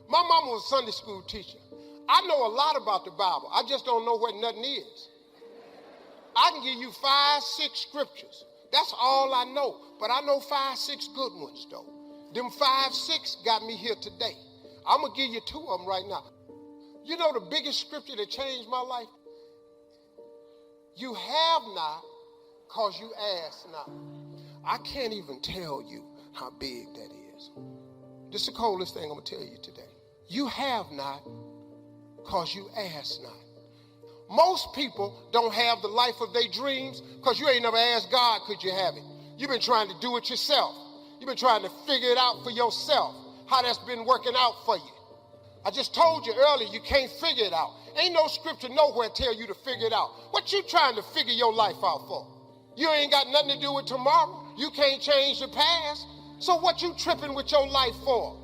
My mama was a Sunday school teacher. I know a lot about the Bible. I just don't know what nothing is. I can give you 5, 6 scriptures. That's all I know. But I know 5, 6 good ones, though. Them 5, 6 got me here today. I'm going to give you 2 of them right now. You know the biggest scripture that changed my life? You have not because you ask not. I can't even tell you how big that is. This is the coldest thing I'm going to tell you today. You have not because you ask not. Most people don't have the life of their dreams because you ain't never asked God, could you have it? You've been trying to do it yourself. You've been trying to figure it out for yourself, how that's been working out for you. I just told you earlier, you can't figure it out. Ain't no scripture nowhere tell you to figure it out. What you trying to figure your life out for? You ain't got nothing to do with tomorrow. You can't change the past. So what you tripping with your life for?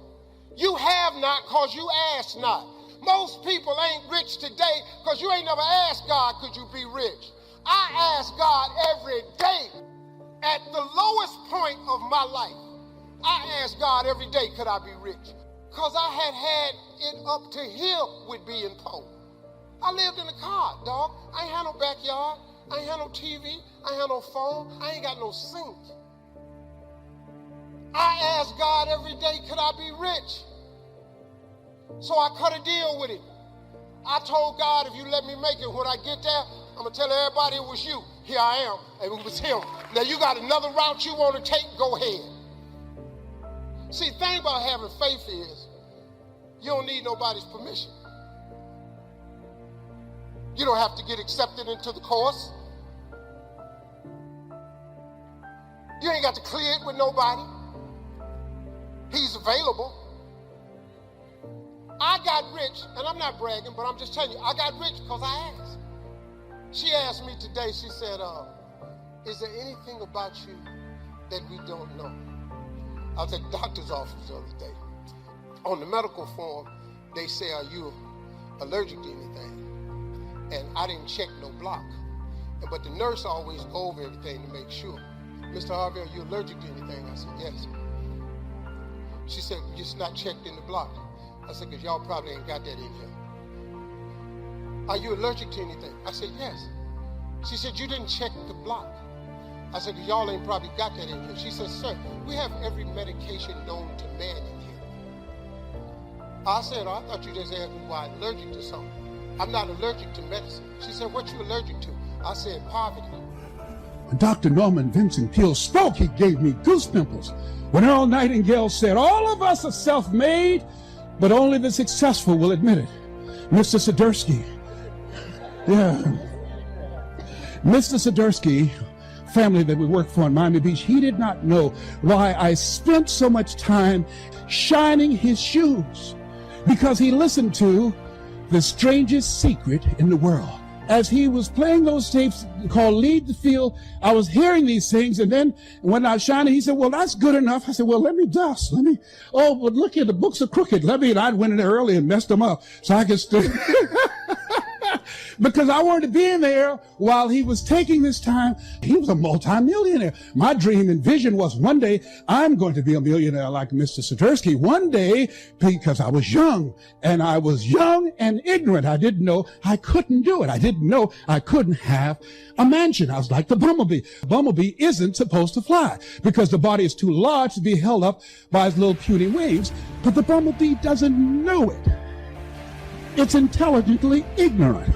You have not because you ask not. Most people ain't rich today because you ain't never asked God, could you be rich? I ask God every day. At the lowest point of my life, I ask God every day, could I be rich? Because I had it up to here with being poor. I lived in a car, dog. I ain't had no backyard. I ain't had no TV. I ain't had no phone. I ain't got no sink. I ask God every day, could I be rich? So I cut a deal with him. I told God, if you let me make it, when I get there, I'm going to tell everybody it was you. Here I am, and it was him. Now you got another route you want to take, go ahead. See, the thing about having faith is you don't need nobody's permission. You don't have to get accepted into the course. You ain't got to clear it with nobody. He's available. I got rich, and I'm not bragging, but I'm just telling you, I got rich because I asked. She asked me today, she said, is there anything about you that we don't know? I was at the doctor's office the other day. On the medical form, they say, are you allergic to anything? And I didn't check no block. But the nurse always go over everything to make sure. Mr. Harvey, are you allergic to anything? I said, yes. She said, just not checked in the block. I said, because y'all probably ain't got that in here. Are you allergic to anything? I said, yes. She said, you didn't check the block. I said, because y'all ain't probably got that in here. She said, sir, we have every medication known to man in here. I said, oh, I thought you just asked me why I'm allergic to something. I'm not allergic to medicine. She said, what you allergic to? I said, poverty. When Dr. Norman Vincent Peale spoke, he gave me goose pimples. When Earl Nightingale said, all of us are self-made, but only the successful will admit it. Mr. Sidursky. Yeah. Mr. Sidursky, family that we worked for in Miami Beach, he did not know why I spent so much time shining his shoes, because he listened to The Strangest Secret in the World. As he was playing those tapes called Lead the Field, I was hearing these things, and then when I was shining, he said, well, that's good enough. I said, well, let me dust. Oh, but look here, the books are crooked. And I went in there early and messed them up so I could stay. Because I wanted to be in there while he was taking this time. He was a multimillionaire. My dream and vision was one day I'm going to be a millionaire like Mr. Sidursky. One day, because I was young and ignorant. I didn't know I couldn't do it. I didn't know I couldn't have a mansion. I was like the bumblebee. The bumblebee isn't supposed to fly because the body is too large to be held up by his little puny wings. But the bumblebee doesn't know it. It's intelligently ignorant.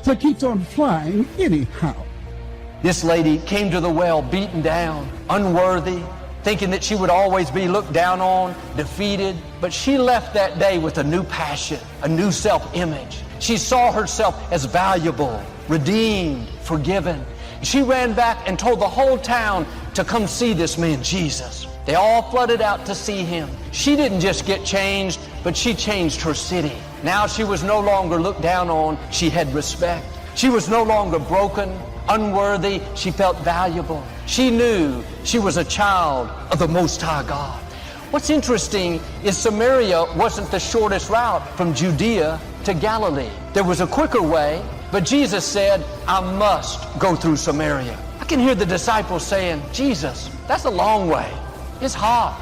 So it keeps on flying anyhow. This lady came to the well beaten down, unworthy, thinking that she would always be looked down on, defeated. But she left that day with a new passion, a new self-image. She saw herself as valuable, redeemed, forgiven. She ran back and told the whole town to come see this man, Jesus. They all flooded out to see him. She didn't just get changed, but she changed her city. Now she was no longer looked down on, she had respect. She was no longer broken, unworthy, she felt valuable. She knew she was a child of the Most High God. What's interesting is Samaria wasn't the shortest route from Judea to Galilee. There was a quicker way, but Jesus said, I must go through Samaria. I can hear the disciples saying, Jesus, that's a long way. It's hot.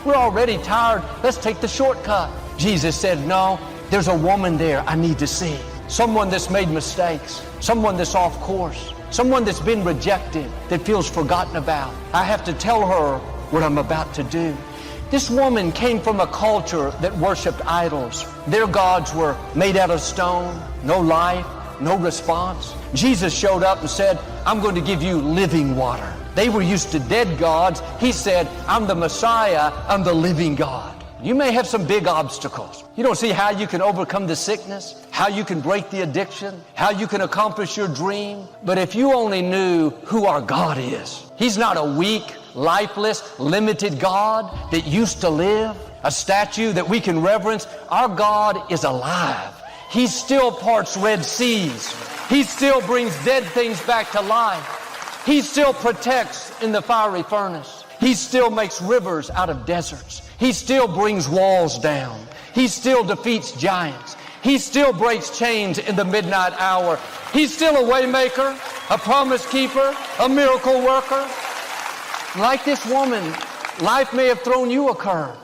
We're already tired. Let's take the shortcut. Jesus said, no, there's a woman there I need to see. Someone that's made mistakes, someone that's off course, someone that's been rejected, that feels forgotten about. I have to tell her what I'm about to do. This woman came from a culture that worshiped idols. Their gods were made out of stone, no life, no response. Jesus showed up and said, I'm going to give you living water. They were used to dead gods. He said, I'm the Messiah, I'm the living God. You may have some big obstacles. You don't see how you can overcome the sickness, how you can break the addiction, how you can accomplish your dream. But if you only knew who our God is, He's not a weak, lifeless, limited God that used to live, a statue that we can reverence. Our God is alive. He still parts Red Seas. He still brings dead things back to life. He still protects in the fiery furnace. He still makes rivers out of deserts. He still brings walls down. He still defeats giants. He still breaks chains in the midnight hour. He's still a way maker, a promise keeper, a miracle worker. Like this woman, life may have thrown you a curve.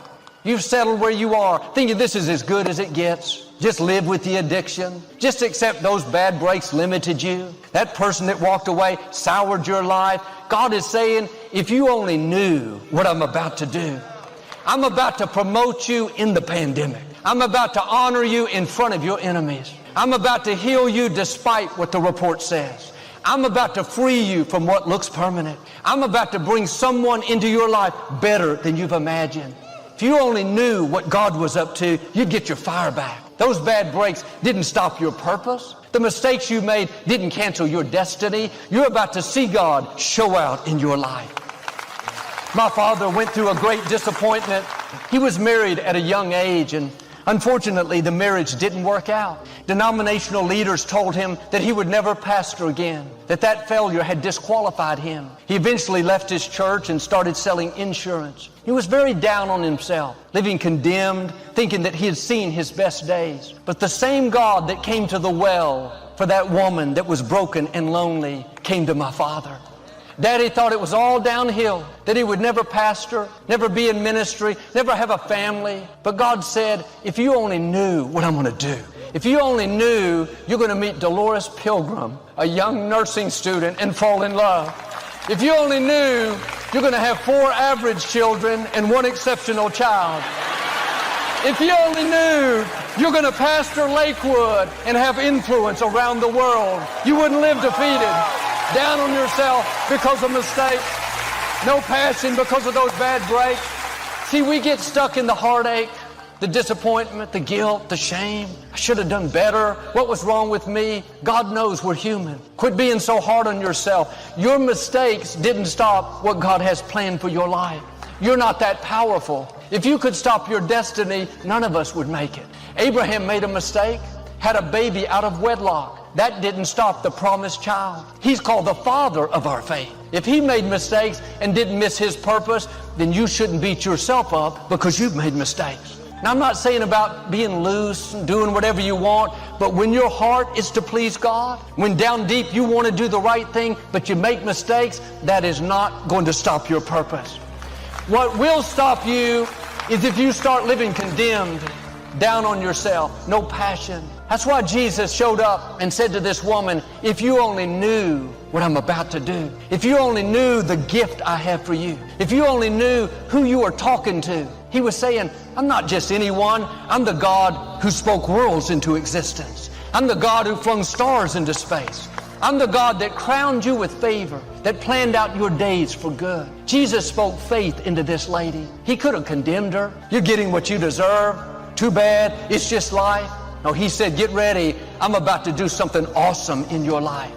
You've settled where you are, thinking this is as good as it gets. Just live with the addiction. Just accept those bad breaks limited you. That person that walked away soured your life. God is saying, if you only knew what I'm about to do. I'm about to promote you in the pandemic. I'm about to honor you in front of your enemies. I'm about to heal you despite what the report says. I'm about to free you from what looks permanent. I'm about to bring someone into your life better than you've imagined. If you only knew what God was up to, you'd get your fire back. Those bad breaks didn't stop your purpose. The mistakes you made didn't cancel your destiny. You're about to see God show out in your life. My father went through a great disappointment. He was married at a young age, and unfortunately, the marriage didn't work out. Denominational leaders told him that he would never pastor again, that failure had disqualified him. He eventually left his church and started selling insurance. He was very down on himself, living condemned, thinking that he had seen his best days. But the same God that came to the well for that woman that was broken and lonely came to my father. Daddy thought it was all downhill, that he would never pastor, never be in ministry, never have a family. But God said, if you only knew what I'm going to do, if you only knew you're going to meet Dolores Pilgrim, a young nursing student, and fall in love. If you only knew you're going to have 4 average children and 1 exceptional child. If you only knew you're going to pastor Lakewood and have influence around the world, you wouldn't live defeated, down on yourself because of mistakes, no passion because of those bad breaks. See, we get stuck in the heartache, the disappointment, the guilt, the shame. I should have done better. What was wrong with me? God knows we're human. Quit being so hard on yourself. Your mistakes didn't stop what God has planned for your life. You're not that powerful. If you could stop your destiny, none of us would make it. Abraham made a mistake, had a baby out of wedlock. That didn't stop the promised child. He's called the father of our faith. If he made mistakes and didn't miss his purpose, then you shouldn't beat yourself up because you've made mistakes. Now, I'm not saying about being loose and doing whatever you want, but when your heart is to please God, when down deep you want to do the right thing, but you make mistakes, that is not going to stop your purpose. What will stop you is if you start living condemned, down on yourself, no passion. That's why Jesus showed up and said to this woman, if you only knew what I'm about to do, if you only knew the gift I have for you, if you only knew who you are talking to. He was saying, I'm not just anyone. I'm the God who spoke worlds into existence. I'm the God who flung stars into space. I'm the God that crowned you with favor, that planned out your days for good. Jesus spoke faith into this lady. He could have condemned her. You're getting what you deserve. Too bad. It's just life. No, he said, get ready. I'm about to do something awesome in your life.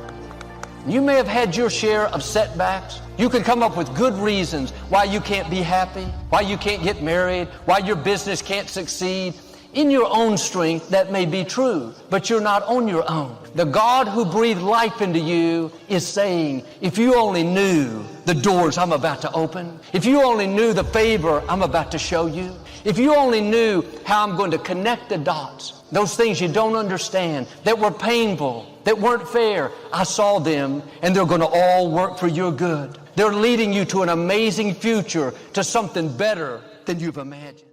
You may have had your share of setbacks. You can come up with good reasons why you can't be happy, why you can't get married, why your business can't succeed. In your own strength, that may be true, but you're not on your own. The God who breathed life into you is saying, if you only knew the doors I'm about to open, if you only knew the favor I'm about to show you, if you only knew how I'm going to connect the dots, those things you don't understand, that were painful, that weren't fair, I saw them, and they're going to all work for your good. They're leading you to an amazing future, to something better than you've imagined.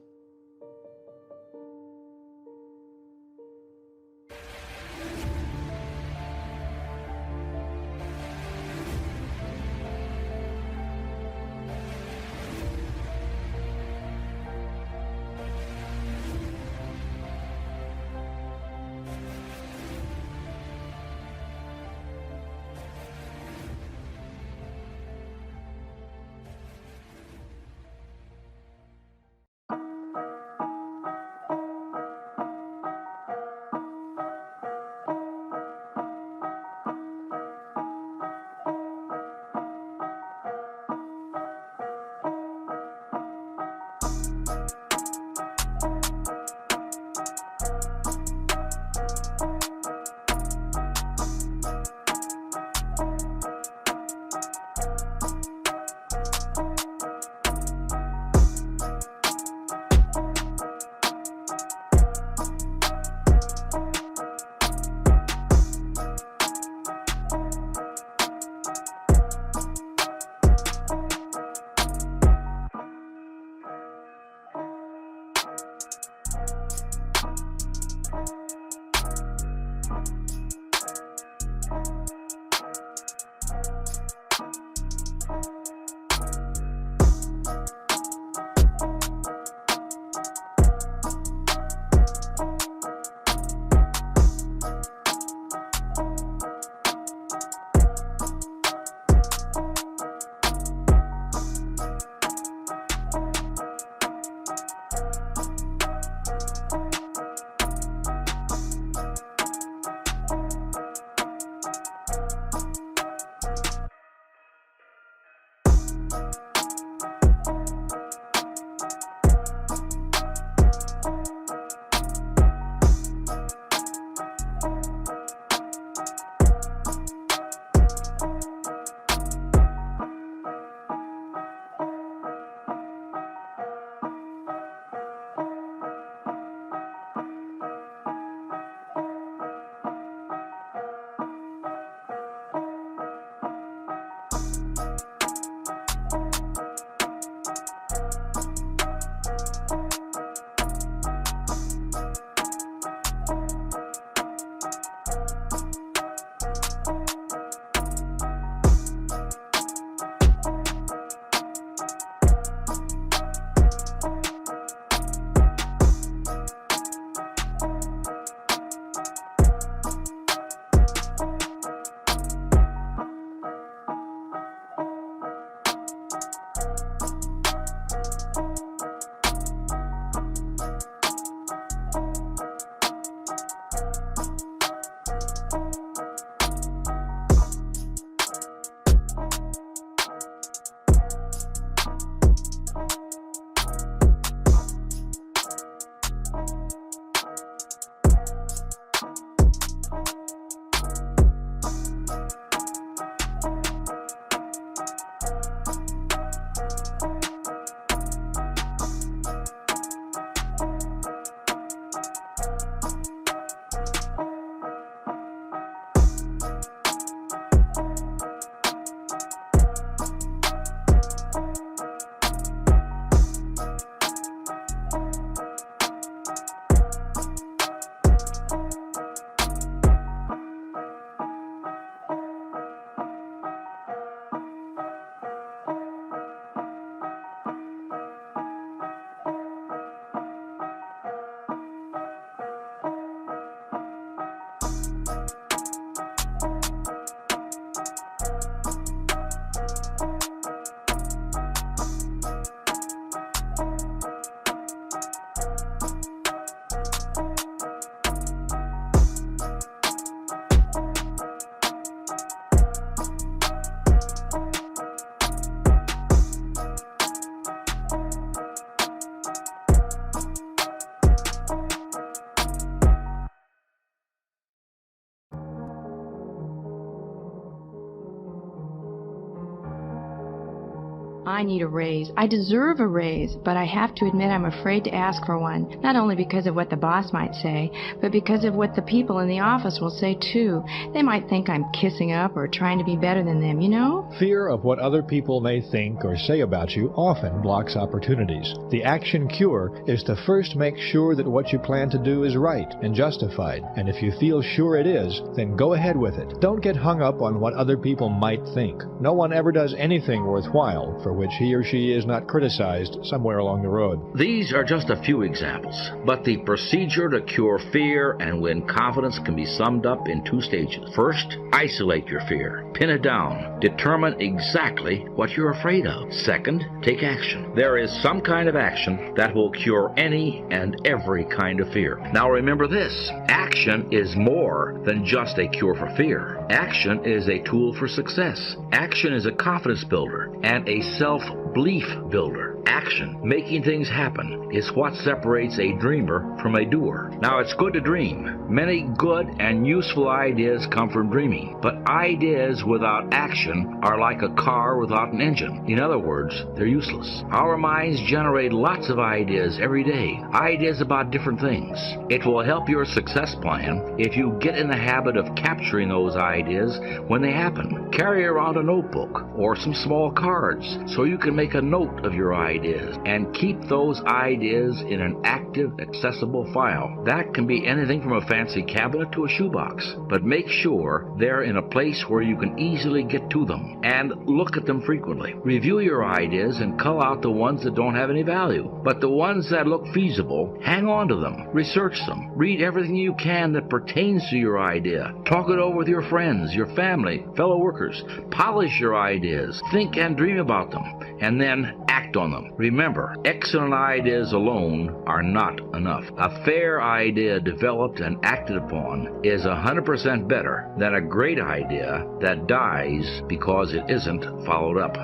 I need a raise. I deserve a raise, but I have to admit I'm afraid to ask for one, not only because of what the boss might say, but because of what the people in the office will say too. They might think I'm kissing up or trying to be better than them, you know? Fear of what other people may think or say about you often blocks opportunities. The action cure is to first make sure that what you plan to do is right and justified, and if you feel sure it is, then go ahead with it. Don't get hung up on what other people might think. No one ever does anything worthwhile for which he or she is not criticized somewhere along the road. These are just a few examples, but the procedure to cure fear and win confidence can be summed up in 2 stages. First, isolate your fear. Pin it down. Determine exactly what you're afraid of. Second, take action. There is some kind of action that will cure any and every kind of fear. Now remember this, action is more than just a cure for fear. Action is a tool for success. Action is a confidence builder and a self-belief builder. Action, making things happen, is what separates a dreamer from a doer. Now, it's good to dream. Many good and useful ideas come from dreaming, but ideas without action are like a car without an engine. In other words, they're useless. Our minds generate lots of ideas every day, ideas about different things. It will help your success plan if you get in the habit of capturing those ideas when they happen. Carry around a notebook or some small cards so you can make a note of your ideas and keep those ideas in an active, accessible file. That can be anything from a fancy cabinet to a shoebox, but make sure they're in a place where you can easily get to them and look at them frequently. Review your ideas and cull out the ones that don't have any value, but the ones that look feasible, hang on to them, research them, read everything you can that pertains to your idea, talk it over with your friends, your family, fellow workers, polish your ideas, think and dream about them, and then act on them. Remember, excellent ideas alone are not enough. A fair idea developed and acted upon is 100% better than a great idea that dies because it isn't followed up.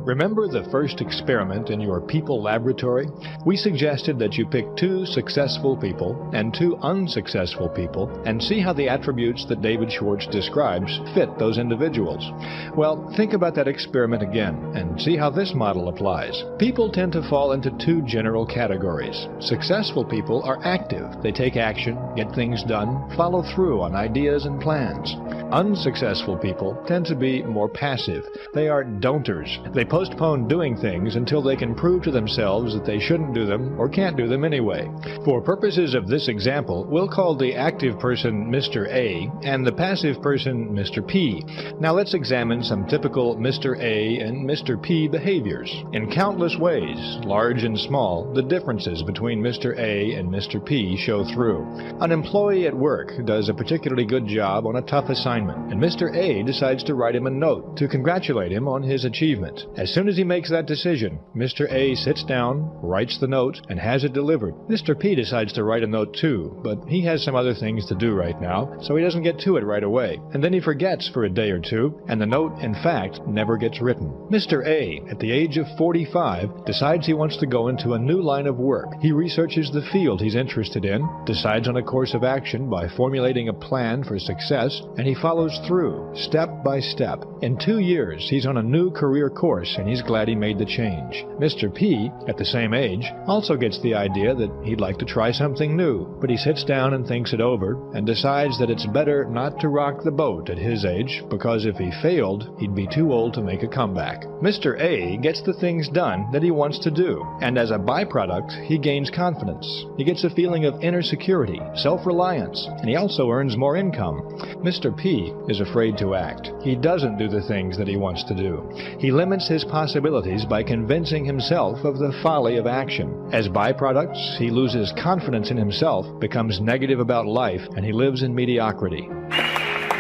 Remember the first experiment in your people laboratory? We suggested that you pick 2 successful people and 2 unsuccessful people and see how the attributes that David Schwartz describes fit those individuals. Well, think about that experiment again and see how this model applies. People tend to fall into 2 general categories. Successful people are active. They take action, get things done, follow through on ideas and plans. Unsuccessful people tend to be more passive. They are don'ters. They postpone doing things until they can prove to themselves that they shouldn't do them or can't do them anyway. For purposes of this example, we'll call the active person Mr. A and the passive person Mr. P. Now let's examine some typical Mr. A and Mr. P behaviors. In countless ways, large and small, the differences between Mr. A and Mr. P show through. An employee at work does a particularly good job on a tough assignment, and Mr. A decides to write him a note to congratulate him on his achievement. As soon as he makes that decision, Mr. A sits down, writes the note, and has it delivered. Mr. P decides to write a note too, but he has some other things to do right now, so he doesn't get to it right away. And then he forgets for a day or two, and the note, in fact, never gets written. Mr. A, at the age of 45, decides he wants to go into a new line of work. He researches the field he's interested in, decides on a course of action by formulating a plan for success, and he follows through, step by step. In 2 years, he's on a new career course, and he's glad he made the change. Mr. P, at the same age, also gets the idea that he'd like to try something new, but he sits down and thinks it over and decides that it's better not to rock the boat at his age, because if he failed, he'd be too old to make a comeback. Mr. A gets the things done that he wants to do, and as a byproduct, he gains confidence. He gets a feeling of inner security, self-reliance, and he also earns more income. Mr. P is afraid to act. He doesn't do the things that he wants to do. He limits his possibilities by convincing himself of the folly of action. As byproducts, he loses confidence in himself, becomes negative about life, and he lives in mediocrity.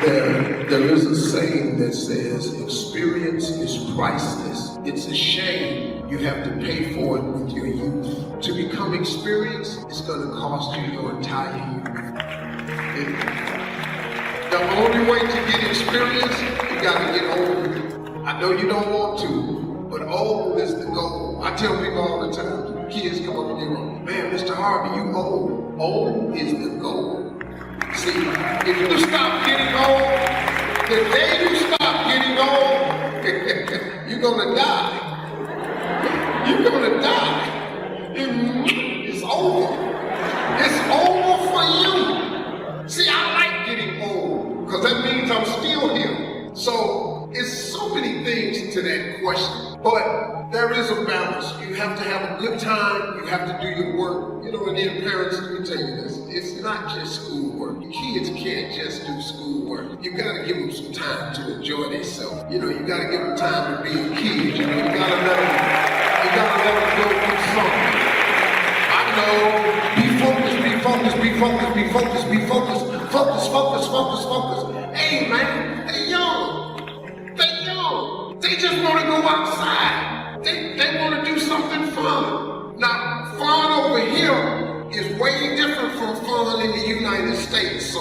There is a saying that says, experience is priceless. It's a shame you have to pay for it with your youth. To become experienced, it's going to cost you your entire youth. The only way to get experience, you got to get old. I know you don't want to, but old is the goal. I tell people all the time, kids come up and they go, man, Mr. Harvey, you old. Old is the goal. See, if you stop getting old, The day you stop getting old, you're gonna die. You're gonna die. It's over. It's over for you. See, I like getting old because that means I'm still here. So it's so many things to that question. But there is a balance. You have to have a good time. You have to do your work. You know, and then parents, let me tell you this. It's not just schoolwork. Kids can't just do schoolwork. You gotta give them some time to enjoy themselves. You know, you gotta give them time to be a kid. You know, you gotta let them go do something. I know, be focused, be focused, be focused, be focused, be focused. Focus, focus, focus, focus. Hey man, they young. They young. They just wanna go outside. They wanna do something fun. Now, fun over here is way different from fun in the United States. So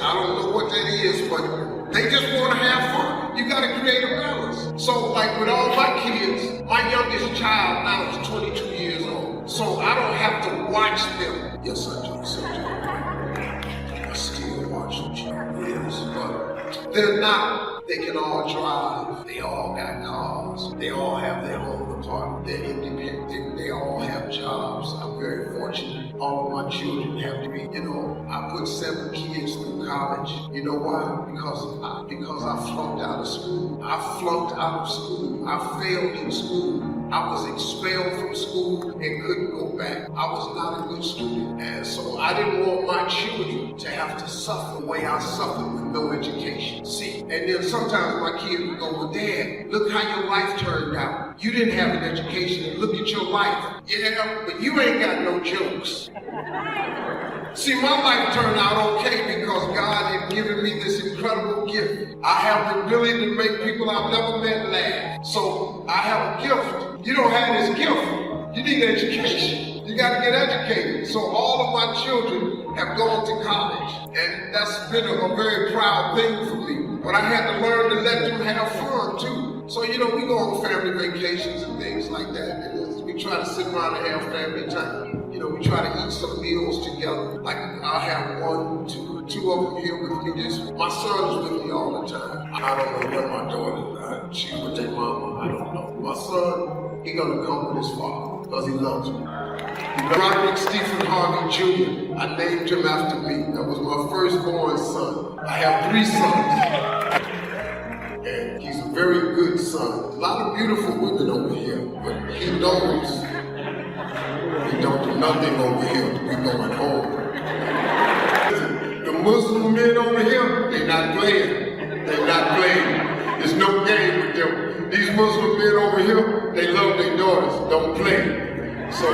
I don't know what that is, but they just want to have fun. You got to create a balance. So like with all my kids, my youngest child now is 22 years old. So I don't have to watch them. Yes, I do. I still watch them. Yes, but they're not. They can all drive. They all got cars. They all have their own apartment. They're independent. They all have jobs. I'm very fortunate. All of my children have to be, I put 7 kids through college. You know why? Because I flunked out of school. I flunked out of school. I failed in school. I was expelled from school and couldn't go back. I was not a good student. And so I didn't want my children to have to suffer the way I suffered with no education. See, and then sometimes my kids would go, well, Dad, look how your life turned out. You didn't have an education, and look at your life. Yeah, but you ain't got no jokes. See, my life turned out okay because God had given me this incredible gift. I have the ability to make people I've never met laugh. So I have a gift. You don't have this gift. You need education. You got to get educated. So all of my children have gone to college. And that's been a very proud thing for me. But I had to learn to let them have fun too. So, we go on family vacations and things like that. And we try to sit around and have family time. We try to eat some meals together. Like I'll have 1, 2 of them here with me. My son is with me all the time. I don't know where my daughter is. She's with their mama. I don't know. My son, he's gonna come with his father because he loves me. Roderick Stephen Harvey Jr. I named him after me. That was my firstborn son. I have 3 sons. And he's a very good son. A lot of beautiful women over here, but he don't do nothing over here. We going home. The Muslim men over here, they're not playing. They're not playing. There's no game with them. These Muslim men over here, they love their daughters. Don't play. So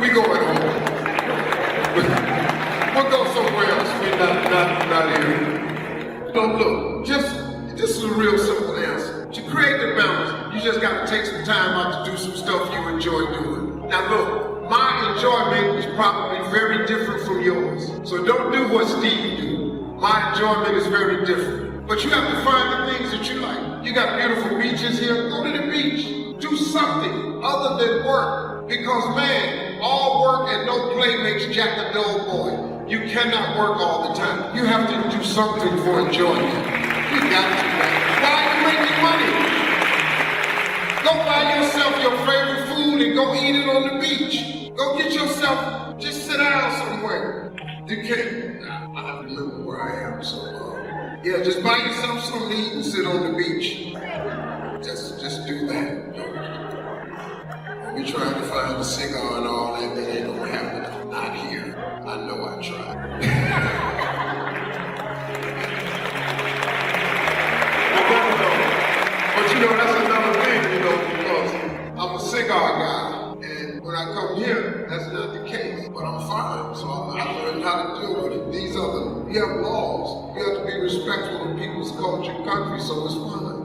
we going home. We'll go somewhere else. We're not here. Look, this is a real simple answer. To create the balance, you just got to take some time out to do some stuff you enjoy doing. Now look, my enjoyment is probably very different from yours. So don't do what Steve do. My enjoyment is very different. But you have to find the things that you like. You got beautiful beaches here, go to the beach. Do something other than work. Because man, all work and no play makes Jack a dull boy. You cannot work all the time. You have to do something for enjoyment. You got to. Why are you making money? Go buy yourself your favorite food and go eat it on the beach. Go get yourself, just sit down somewhere. You can't, I have to remember where I am, so yeah, just buy yourself something to eat and sit on the beach. Just do that. Don't be trying to find a cigar and all that ain't gonna happen. Not here. I know I tried. But that's another thing, because I'm a cigar guy, and when I come here, that's not the case. But I'm fine, so I learned how to deal with it. We have laws. You have to be respectful of people's culture and country, so it's fine.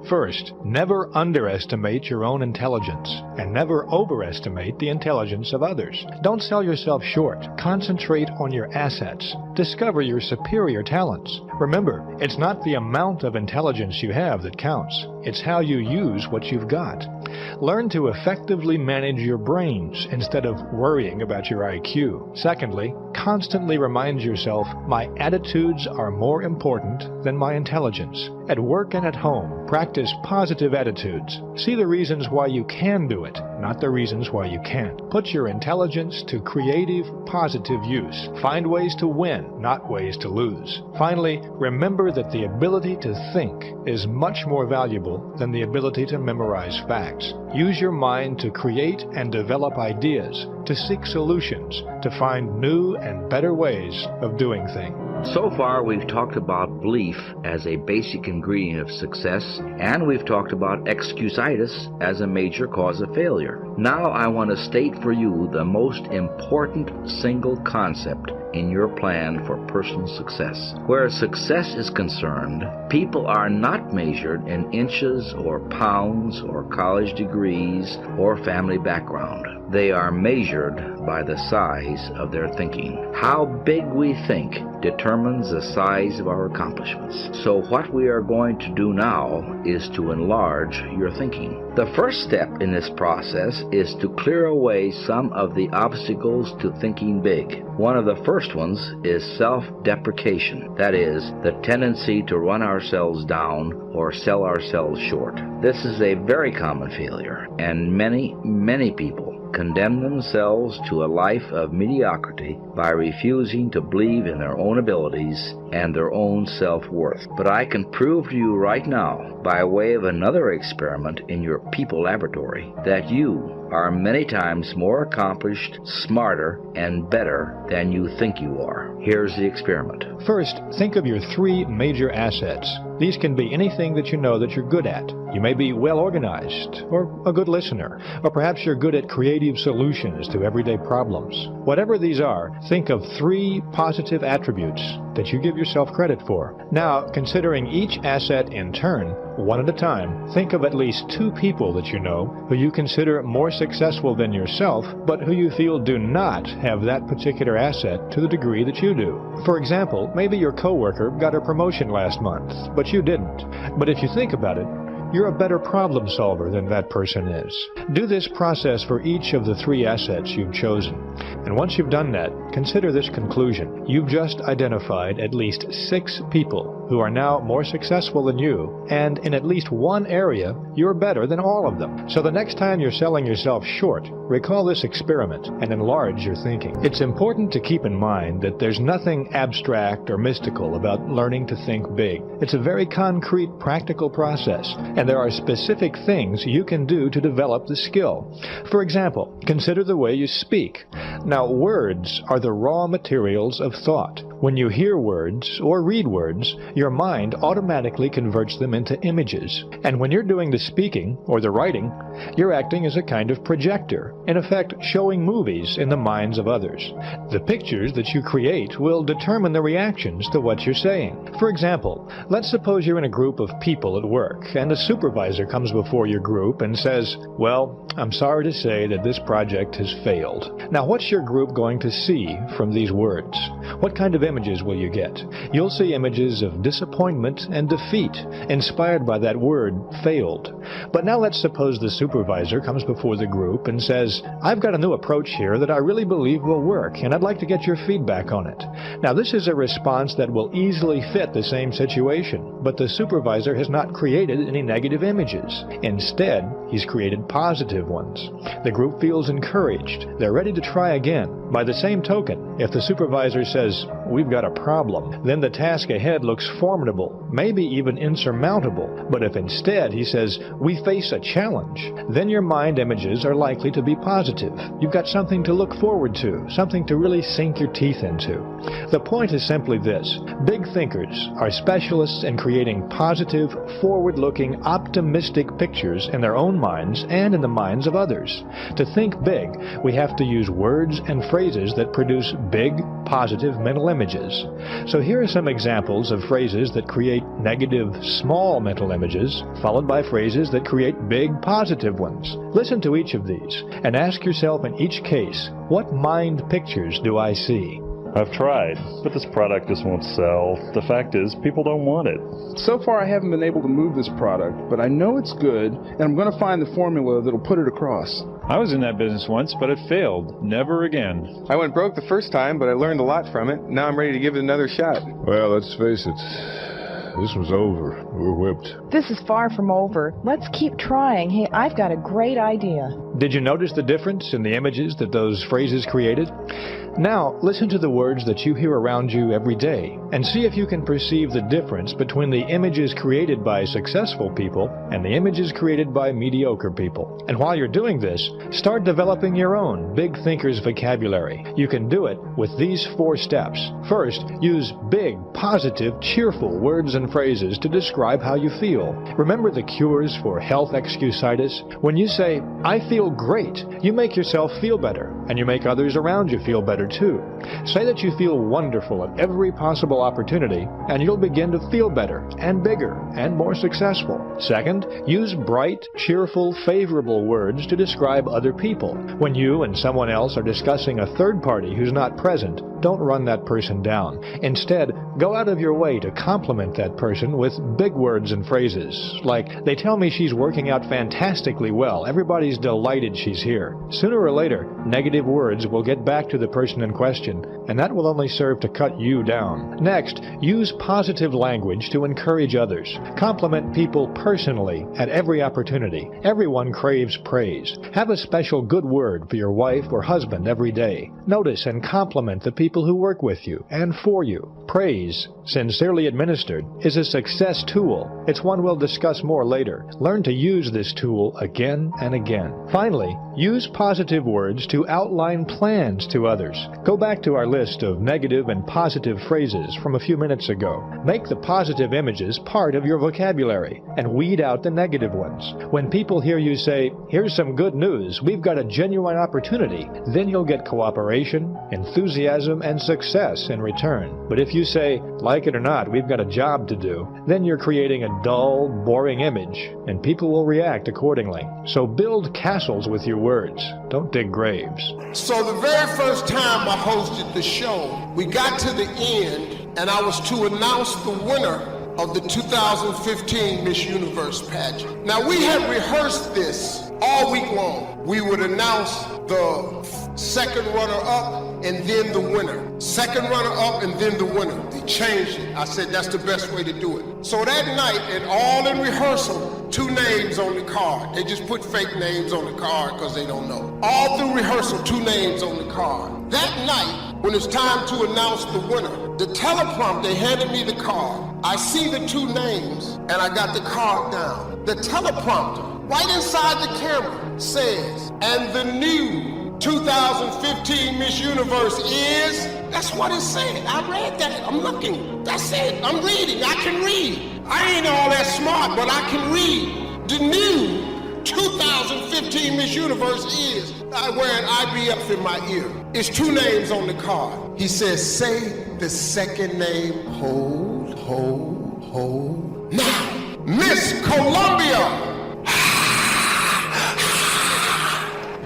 First, never underestimate your own intelligence, and never overestimate the intelligence of others. Don't sell yourself short. Concentrate on your assets. Discover your superior talents. Remember, it's not the amount of intelligence you have that counts. It's how you use what you've got. Learn to effectively manage your brains instead of worrying about your IQ. Secondly, constantly remind yourself, my attitudes are more important than my intelligence. At work and at home, practice positive attitudes. See the reasons why you can do it, not the reasons why you can't. Put your intelligence to creative, positive use. Find ways to win, not ways to lose. Finally, remember that the ability to think is much more valuable than the ability to memorize facts. Use your mind to create and develop ideas, to seek solutions, to find new and better ways of doing things. So far, we've talked about belief as a basic ingredient of success, and we've talked about excusitis as a major cause of failure. Now I want to state for you the most important single concept in your plan for personal success. Where success is concerned, people are not measured in inches or pounds or college degrees or family background. They are measured by the size of their thinking. How big we think determines the size of our accomplishments. So what we are going to do now is to enlarge your thinking. The first step in this process is to clear away some of the obstacles to thinking big. One of the first ones is self-deprecation. That is, the tendency to run ourselves down or sell ourselves short. This is a very common failure, and many people condemn themselves to a life of mediocrity by refusing to believe in their own abilities and their own self-worth. But I can prove to you right now, by way of another experiment in your people laboratory, that you are many times more accomplished, smarter, and better than you think you are. Here's the experiment. First, think of your 3 major assets. These can be anything that you know that you're good at. You may be well organized, or a good listener, or perhaps you're good at creative solutions to everyday problems. Whatever these are, think of 3 positive attributes that you give yourself credit for. Now, considering each asset in turn, one at a time, think of at least 2 people that you know who you consider more successful than yourself, but who you feel do not have that particular asset to the degree that you do. For example, maybe your coworker got a promotion last month, but you didn't. But if you think about it, you're a better problem solver than that person is. Do this process for each of the 3 assets you've chosen. And once you've done that, consider this conclusion. You've just identified at least 6 people who are now more successful than you, and in at least one area, you're better than all of them. So the next time you're selling yourself short, recall this experiment and enlarge your thinking. It's important to keep in mind that there's nothing abstract or mystical about learning to think big. It's a very concrete, practical process, and there are specific things you can do to develop the skill. For example, consider the way you speak. Now, words are the raw materials of thought. When you hear words or read words, your mind automatically converts them into images. And when you're doing the speaking or the writing, you're acting as a kind of projector, in effect showing movies in the minds of others. The pictures that you create will determine the reactions to what you're saying. For example, let's suppose you're in a group of people at work, and a supervisor comes before your group and says, "Well, I'm sorry to say that this project has failed." Now, what's your group going to see from these words? What kind of images will you get? You'll see images of disappointment and defeat, inspired by that word, failed. But now let's suppose the supervisor comes before the group and says, "I've got a new approach here that I really believe will work, and I'd like to get your feedback on it." Now, this is a response that will easily fit the same situation, but the supervisor has not created any negative images. Instead, he's created positive ones. The group feels encouraged. They're ready to try again. By the same token, if the supervisor says, "We've got a problem," then the task ahead looks formidable, maybe even insurmountable. But if instead he says, "We face a challenge," then your mind images are likely to be positive. You've got something to look forward to, something to really sink your teeth into. The point is simply this. Big thinkers are specialists in creating positive, forward-looking, optimistic pictures in their own minds and in the minds of others. To think big, we have to use words and phrases that produce big, positive mental images. So here are some examples of phrases that create negative, small mental images, followed by phrases that create big, positive ones. Listen to each of these and ask yourself in each case, what mind pictures do I see? I've tried, but this product just won't sell. The fact is, people don't want it. So far, I haven't been able to move this product, but I know it's good, and I'm going to find the formula that'll put it across. I was in that business once, but it failed. Never again. I went broke the first time, but I learned a lot from it. Now I'm ready to give it another shot. Well, let's face it. This was over. We're whipped. This is far from over. Let's keep trying. Hey, I've got a great idea. Did you notice the difference in the images that those phrases created? Now, listen to the words that you hear around you every day and see if you can perceive the difference between the images created by successful people and the images created by mediocre people. And while you're doing this, start developing your own big thinker's vocabulary. You can do it with these 4 steps. First, use big, positive, cheerful words and phrases to describe how you feel. Remember the cures for health excusitis? When you say, I feel great, you make yourself feel better, and you make others around you feel better too. Say that you feel wonderful at every possible opportunity, and you'll begin to feel better and bigger and more successful. Second, use bright, cheerful, favorable words to describe other people. When you and someone else are discussing a third party who's not present, don't run that person down. Instead, go out of your way to compliment that person with big words and phrases, like, they tell me she's working out fantastically well. Everybody's delighted she's here. Sooner or later, negative words will get back to the person in question, and that will only serve to cut you down. Next, use positive language to encourage others. Compliment people personally at every opportunity. Everyone craves praise. Have a special good word for your wife or husband every day. Notice and compliment the people who work with you and for you. Praise, sincerely administered, is a success tool. It's one we'll discuss more later. Learn to use this tool again and again. Finally, use positive words to outline plans to others. Go back to our list of negative and positive phrases from a few minutes ago. Make the positive images part of your vocabulary and weed out the negative ones. When people hear you say, here's some good news, we've got a genuine opportunity, then you'll get cooperation, enthusiasm, and success in return. But if you say, like it or not, we've got a job to do, then you're creating a dull, boring image, and people will react accordingly. So build castles with your words. Don't dig graves. So the very first time I hosted the show, we got to the end, and I was to announce the winner of the 2015 Miss Universe pageant. Now, we had rehearsed this all week long. We would announce the second runner-up and then the winner. Second runner-up and then the winner. They changed it. I said that's the best way to do it. So that night, and all in rehearsal, 2 names on the card. They just put fake names on the card because they don't know. All through rehearsal, 2 names on the card. That night, when it's time to announce the winner, the teleprompter, they handed me the card. I see the 2 names, and I got the card down. The teleprompter, right inside the camera, says, and the new 2015 Miss Universe is, that's what it said. I read that, I'm looking, that's it, I'm reading, I can read. I ain't all that smart, but I can read. The new 2015 Miss Universe is, I wear an IBF in my ear. It's 2 names on the card. He says, say the second name, hold. Now, Miss Columbia.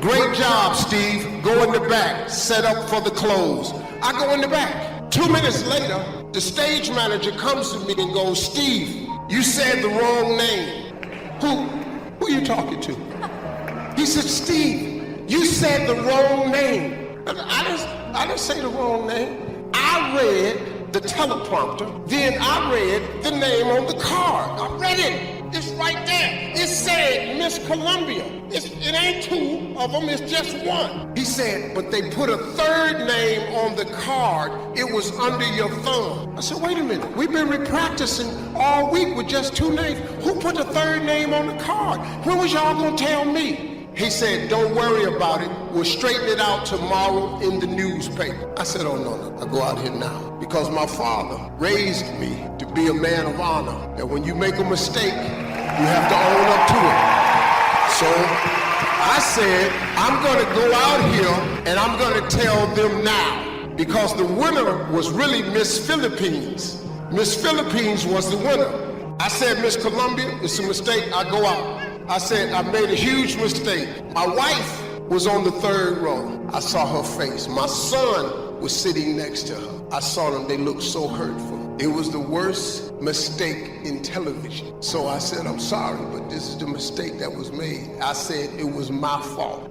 Great job, Steve. Go in the back. Set up for the close. I go in the back. 2 minutes later, the stage manager comes to me and goes, Steve, you said the wrong name. Who are you talking to? He said, Steve, you said the wrong name. I didn't say the wrong name. I read the teleprompter, then I read the name on the card. I read it. It's right there. It said Miss Columbia. It ain't 2 of them, it's just 1. He said, but they put a 3rd name on the card. It was under your thumb. I said, wait a minute. We've been practicing all week with just 2 names. Who put the 3rd name on the card? When was y'all gonna tell me? He said, don't worry about it. We'll straighten it out tomorrow in the newspaper. I said, oh, no. I go out here now. Because my father raised me to be a man of honor. That when you make a mistake, you have to own up to it. So I said, I'm going to go out here and I'm going to tell them now. because the winner was really Miss Philippines. Miss Philippines was the winner. I said, Miss Columbia, it's a mistake, I go out. I said, I made a huge mistake. My wife was on the third row. I saw her face. My son was sitting next to her. I saw them, they looked so hurtful. It was the worst mistake in television. So I said, I'm sorry, but this is the mistake that was made. I said, it was my fault.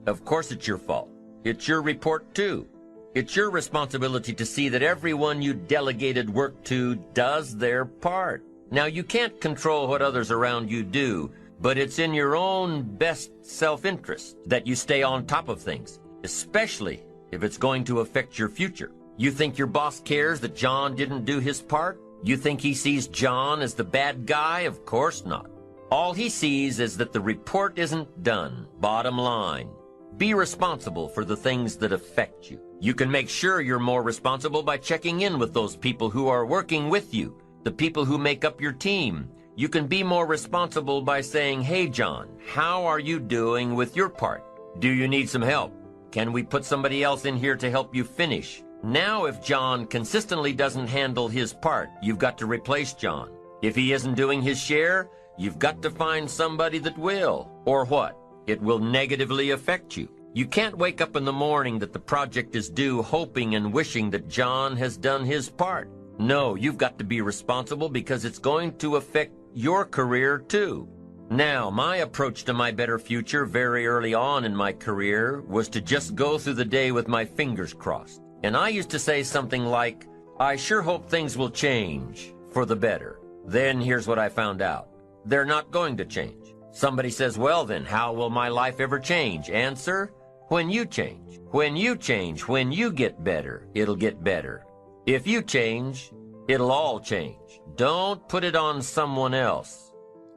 Of course it's your fault. It's your report too. It's your responsibility to see that everyone you delegated work to does their part. Now, you can't control what others around you do, but it's in your own best self-interest that you stay on top of things. especially if it's going to affect your future. You think your boss cares that John didn't do his part? You think he sees John as the bad guy? Of course not. All he sees is that the report isn't done. Bottom line, be responsible for the things that affect you. You can make sure you're more responsible by checking in with those people who are working with you, the people who make up your team. You can be more responsible by saying, "Hey, John, how are you doing with your part? Do you need some help? Can we put somebody else in here to help you finish?" Now, if John consistently doesn't handle his part, you've got to replace John. If he isn't doing his share, you've got to find somebody that will. Or what? It will negatively affect you. You can't wake up in the morning that the project is due hoping and wishing that John has done his part. No, you've got to be responsible because it's going to affect your career too. Now, my approach to my better future very early on in my career was to just go through the day with my fingers crossed. And I used to say something like, "I sure hope things will change for the better." Then here's what I found out. They're not going to change. Somebody says, "Well then, how will my life ever change?" Answer, when you change. When you change, when you get better, it'll get better. If you change, it'll all change. Don't put it on someone else.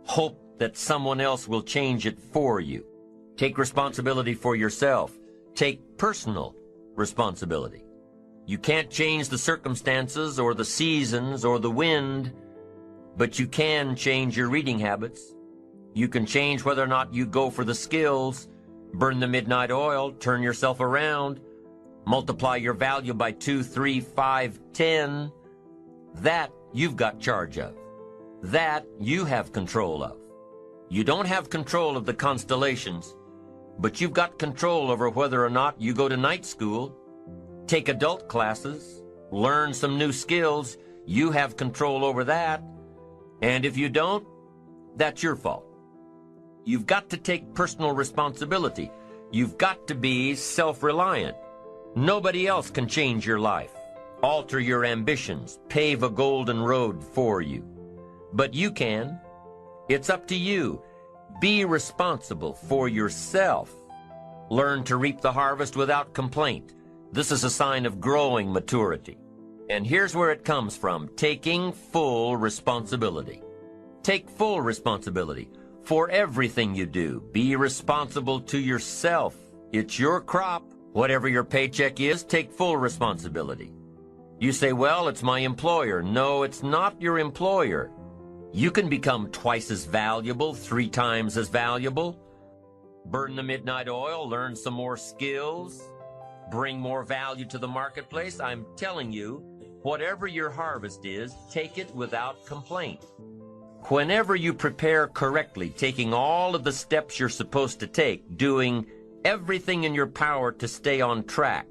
Hope that someone else will change it for you. Take responsibility for yourself. Take personal responsibility. You can't change the circumstances or the seasons or the wind, but you can change your reading habits. You can change whether or not you go for the skills, burn the midnight oil, turn yourself around, multiply your value by 2, 3, 5, 10. That you've got charge of. That you have control of. You don't have control of the constellations, but you've got control over whether or not you go to night school, take adult classes, learn some new skills. You have control over that. And if you don't, that's your fault. You've got to take personal responsibility. You've got to be self-reliant. Nobody else can change your life, alter your ambitions, pave a golden road for you. But you can. It's up to you. Be responsible for yourself. Learn to reap the harvest without complaint. This is a sign of growing maturity. And here's where it comes from, taking full responsibility. Take full responsibility for everything you do. Be responsible to yourself. It's your crop. Whatever your paycheck is, take full responsibility. You say, "Well, it's my employer." No, it's not your employer. You can become twice as valuable, 3 times as valuable. Burn the midnight oil, learn some more skills, bring more value to the marketplace. I'm telling you, whatever your harvest is, take it without complaint. Whenever you prepare correctly, taking all of the steps you're supposed to take, doing everything in your power to stay on track,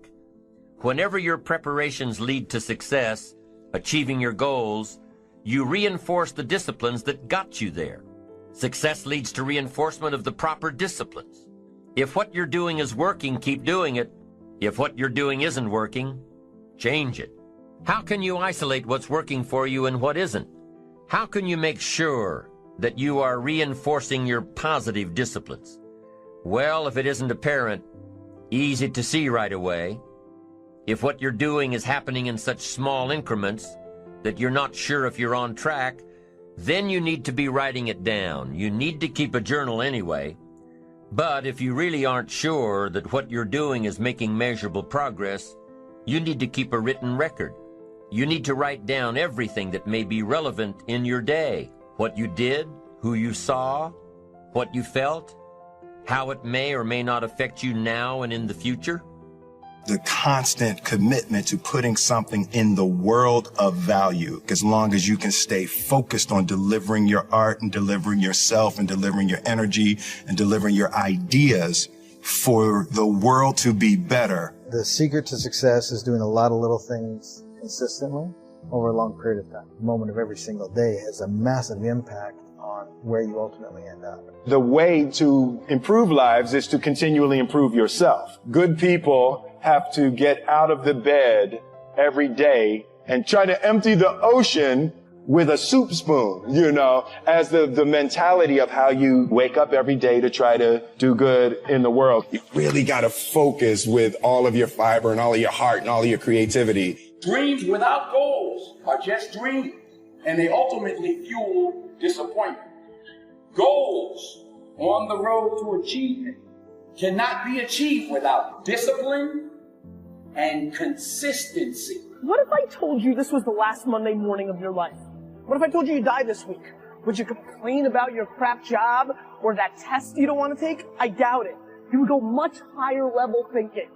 whenever your preparations lead to success, achieving your goals, you reinforce the disciplines that got you there. Success leads to reinforcement of the proper disciplines. If what you're doing is working, keep doing it. If what you're doing isn't working, change it. How can you isolate what's working for you and what isn't? How can you make sure that you are reinforcing your positive disciplines? Well, if it isn't apparent, easy to see right away, if what you're doing is happening in such small increments that you're not sure if you're on track, then you need to be writing it down. You need to keep a journal anyway. But if you really aren't sure that what you're doing is making measurable progress, you need to keep a written record. You need to write down everything that may be relevant in your day. What you did, who you saw, what you felt, how it may or may not affect you now and in the future. The constant commitment to putting something in the world of value, as long as you can stay focused on delivering your art and delivering yourself and delivering your energy and delivering your ideas for the world to be better. The secret to success is doing a lot of little things consistently over a long period of time. The moment of every single day has a massive impact on where you ultimately end up. The way to improve lives is to continually improve yourself. Good people have to get out of the bed every day and try to empty the ocean with a soup spoon, you know, as the mentality of how you wake up every day to try to do good in the world. You really got to focus with all of your fiber and all of your heart and all of your creativity. Dreams without goals are just dreams, and they ultimately fuel disappointment. Goals on the road to achievement cannot be achieved without discipline and consistency. What if I told you this was the last Monday morning of your life? What if I told you you died this week? Would you complain about your crap job or that test you don't want to take? I doubt it. You would go much higher level thinking.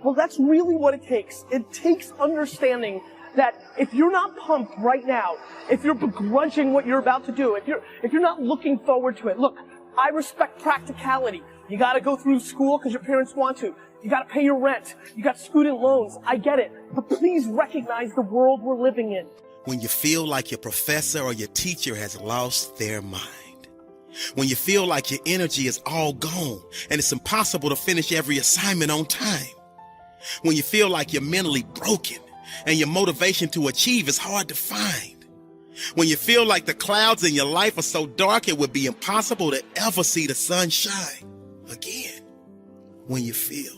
Well, that's really what it takes. It takes understanding that if you're not pumped right now, if you're begrudging what you're about to do, if you're not looking forward to it, look, I respect practicality. You gotta go through school because your parents want to. You gotta pay your rent. You got student loans. I get it. But please recognize the world we're living in. When you feel like your professor or your teacher has lost their mind. When you feel like your energy is all gone and it's impossible to finish every assignment on time. When you feel like you're mentally broken and your motivation to achieve is hard to find. When you feel like the clouds in your life are so dark it would be impossible to ever see the sun shine again. When you feel.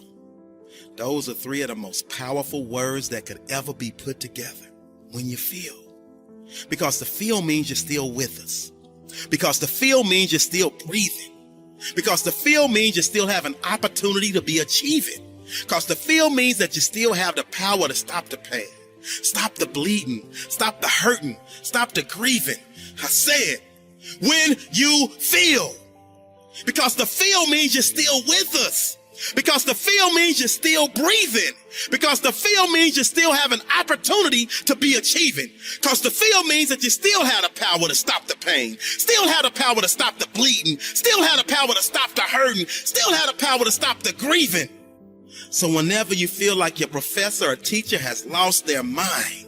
Those are three of the most powerful words that could ever be put together. When you feel. Because the feel means you're still with us. Because the feel means you're still breathing. Because the feel means you still have an opportunity to be achieving. Because the feel means that you still have the power to stop the pain, stop the bleeding, stop the hurting, stop the grieving. I said, when you feel. Because the feel means you're still with us. Because the feel means you're still breathing. Because the feel means you still have an opportunity to be achieving. Because the feel means that you still have the power to stop the pain, still have the power to stop the bleeding, still have the power to stop the hurting, still have the power to stop the grieving. So whenever you feel like your professor or teacher has lost their mind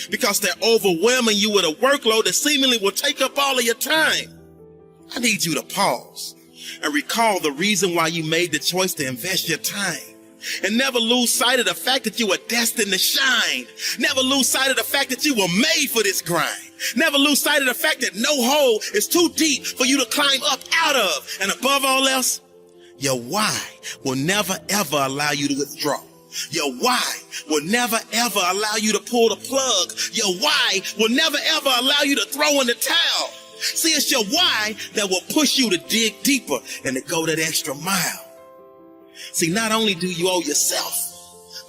because they're overwhelming you with a workload that seemingly will take up all of your time, I need you to pause and recall the reason why you made the choice to invest your time. And never lose sight of the fact that you were destined to shine. Never lose sight of the fact that you were made for this grind. Never lose sight of the fact that no hole is too deep for you to climb up out of. And above all else, your why will never ever allow you to withdraw. Your why will never ever allow you to pull the plug. Your why will never ever allow you to throw in the towel. See, it's your why that will push you to dig deeper and to go that extra mile. See, not only do you owe yourself,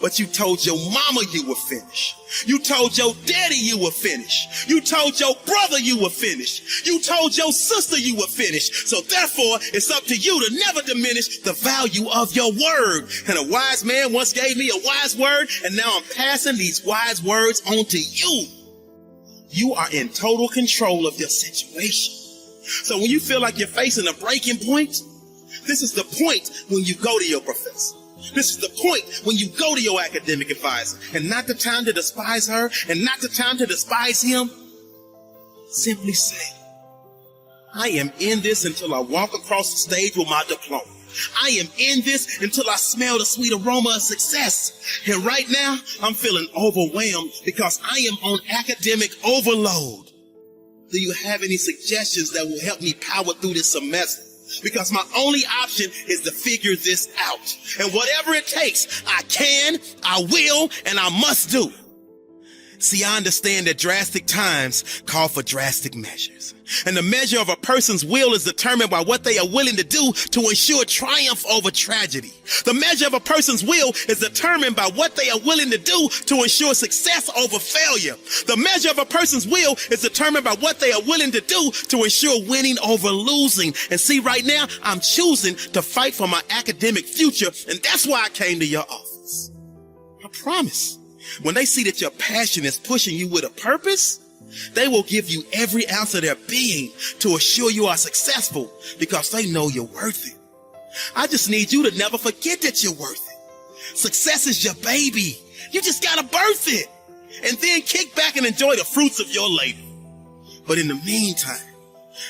but you told your mama you were finished. You told your daddy you were finished. You told your brother you were finished. You told your sister you were finished. So therefore, it's up to you to never diminish the value of your word. And a wise man once gave me a wise word, and now I'm passing these wise words on to you. You are in total control of your situation. So when you feel like you're facing a breaking point, this is the point when you go to your professor. This is the point when you go to your academic advisor, and not the time to despise her and not the time to despise him. Simply say, I am in this until I walk across the stage with my diploma. I am in this until I smell the sweet aroma of success. And right now, I'm feeling overwhelmed because I am on academic overload. Do you have any suggestions that will help me power through this semester? Because my only option is to figure this out. And whatever it takes, I can, I will, and I must do. See, I understand that drastic times call for drastic measures. And the measure of a person's will is determined by what they are willing to do to ensure triumph over tragedy. The measure of a person's will is determined by what they are willing to do to ensure success over failure. The measure of a person's will is determined by what they are willing to do to ensure winning over losing. And see, right now, I'm choosing to fight for my academic future, and that's why I came to your office. I promise. When they see that your passion is pushing you with a purpose, they will give you every ounce of their being to assure you are successful because they know you're worth it. I just need you to never forget that you're worth it. Success is your baby. You just gotta birth it and then kick back and enjoy the fruits of your labor. But in the meantime,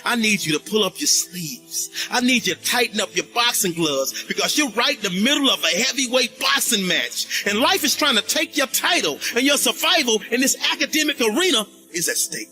I need you to pull up your sleeves. I need you to tighten up your boxing gloves because you're right in the middle of a heavyweight boxing match. And life is trying to take your title, and your survival in this academic arena is at stake.